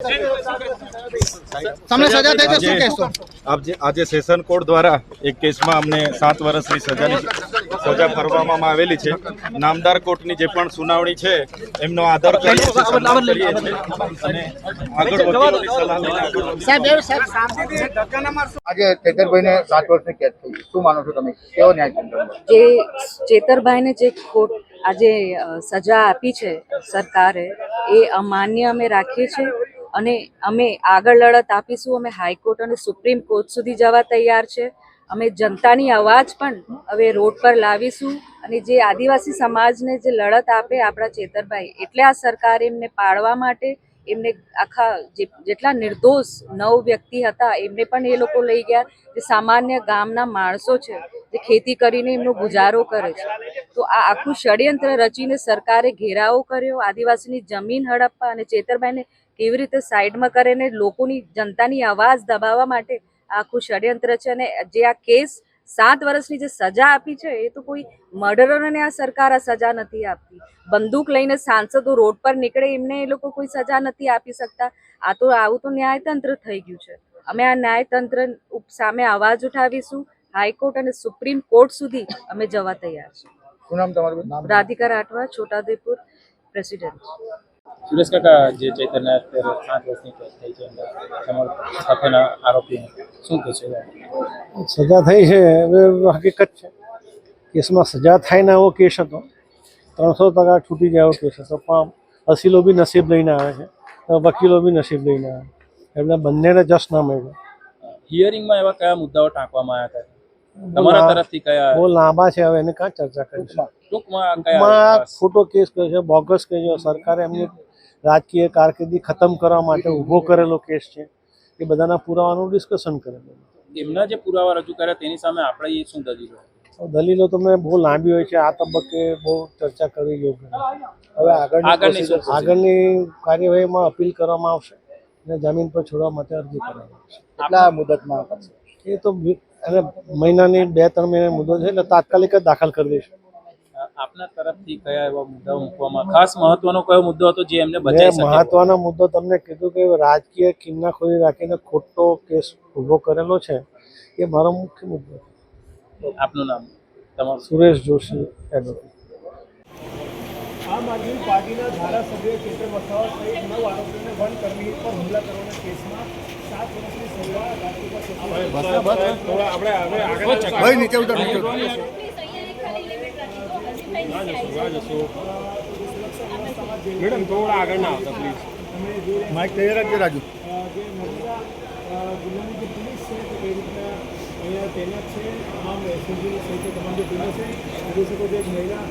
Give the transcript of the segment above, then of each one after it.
તમને સજા થઈ છે, શું કહેશો? આજે સેશન કોર્ટ દ્વારા એક કેસમાં અમને 7 વર્ષની સજા ફરવામાં આવેલી છે. નામદાર કોર્ટની જે પણ સુનાવણી છે એમનો આદર કરીએ છીએ, સન્માન કરીએ છીએ અને આગળ વકીલોની સલાહ લઈને આજે ચેતરભાઈને 7 વર્ષની કેદ થઈ, શું માનો છો તમે? કેવો ન્યાય તંત્ર? જે ચેતરભાઈને જે કોર્ટ આજે સજા આપી છે સરકારે, એ અમાન્ય અમે રાખીએ છીએ અને અમે આગળ લડત આપીશું. અમે હાઈકોર્ટ અને સુપ્રીમ કોર્ટ સુધી જવા તૈયાર છે. અમે જનતાની અવાજ પણ હવે રોડ પર લાવીશું અને જે આદિવાસી સમાજને જે લડત આપે આપણા ચેતરભાઈ, એટલે આ સરકારે એમને પાડવા માટે એમને આખા જેટલા નિર્દોષ 9 વ્યક્તિ હતા એમને પણ એ લોકો લઈ ગયા, જે સામાન્ય ગામના માણસો છે જે ખેતી કરીને એમનો ગુજારો કરે છે. તો આ આખું ષડયંત્ર રચીને સરકારે ઘેરાવો કર્યો, આદિવાસીની જમીન હડપવા અને ચેતરભાઈને કેવી રીતે સાઈડમાં કરીને લોકોની જનતાની અવાજ દબાવવા માટે આખું ષડયંત્ર છે. અને જે આ કેસ 7 વર્ષની જે સજા આપી છે એ તો કોઈ મર્ડરરોને આ સરકાર આ સજા નથી આપતી. બંદૂક લઈને સાંસદો રોડ પર નીકળે એમને એ લોકો કોઈ સજા નથી આપી શકતા. આવું તો ન્યાયતંત્ર થઈ ગયું છે. અમે આ ન્યાયતંત્ર સામે અવાજ ઉઠાવીશું. હાઈકોર્ટ અને સુપ્રીમ કોર્ટ સુધી અમે જવા તૈયાર છીએ. શું નામ તમારું? રાધિકા રાઠવા, છોટાઉદેપુર પ્રેસિડેન્ટ. સુરેશ કાકા, જે ચૈતન્ય અત્યારે 7 વર્ષની કેદ થઈ છે સાથેના આરોપી, શું કહેશો? સજા થઈ છે, હવે હકીકત છે. કેસમાં સજા થાય ને એવો કેસ હતો, 300% છૂટી જાય એવો કેસ હતો, પણ અસીલો બી નસીબ લઈને આવે છે, વકીલો બી નસીબ લઈને આવે, એટલે બંનેને જશ ના મળ્યો. હિયરિંગમાં એવા કયા મુદ્દાઓ ટાંકવામાં આવ્યા હતા તમારા તરફથી? કયા બહુ લાંબા છે, હવે એને કાં ચર્ચા કરીશું. ટૂંકમાં ખોટો કેસ કર્યો છે, બોગસ કર્યો. સરકારે એમની રાજકીય કારકિર્દી ખતમ કરવા માટે ઊભો કરેલો કેસ છે. એ બધાના પુરાવાનું ડિસ્કશન કરેલું. એમના જે પુરાવા રજૂ કર્યા તેની સામે આપણે શું દલીલો? દલીલો તમે બહુ લાંબી હોય છે, આ તબક્કે બહુ ચર્ચા કરવી યોગ્ય નથી. હવે આગળની કાર્યવાહીમાં અપીલ કરવામાં આવશે અને જમીન પર છોડવા માટે અરજી કરવામાં આવશે. કેટલા મુદતમાં કરશે? એ તો એને મહિનાની 2-3 મહિનાની મુદત છે, એટલે તાત્કાલિક જ દાખલ કરી દઈશું. આપના તરફથી કયા એવા મુદ્દાઓ મૂકવામાં, ખાસ મહત્વનો કયો મુદ્દો હતો જે એમને બચાવી શકે? મહત્વનો મુદ્દો તમને કીધું કે રાજકીય કિન્નાખોરી રાખીને ખોટો કેસ ઊભો કરેલો છે, એ મારો મુખ્ય મુદ્દો છે. આપનું નામ? તમારું? સુરેશ જોશી, એડવોકેટ. આમ આદમી પાર્ટીના ધારાસભ્ય ચેતર વસાવા સહિત 9 આરોપીઓને વનકર્મી પર હુમલા કરવાના કેસમાં 7 વર્ષની સજા નીચે ઉતર. મેડમ થોડા આગળ ના આવતા પ્લીઝ. માઇક તૈયાર રાખજો રાજુ. જે નર્મદા જિલ્લાની જે પોલીસ છે તે કઈ રીતના અહીંયા તૈનાત છે, તમામ એસઓજી સહિત તમામ જે ટીમો છે. જોઈ શકો છો, એક મહિલા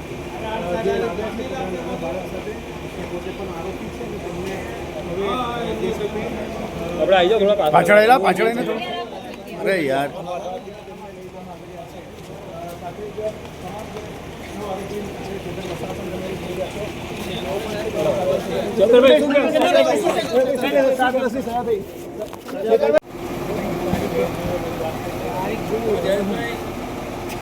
જે લાવ્યા છે નાના બાળક સાથે, એ પોતે પણ આરોપી છે અને તેમને હવે આપણે આવી જાઓ થોડા પાછળ આવીને થોડું. અરે યાર, ચેતરભાઈ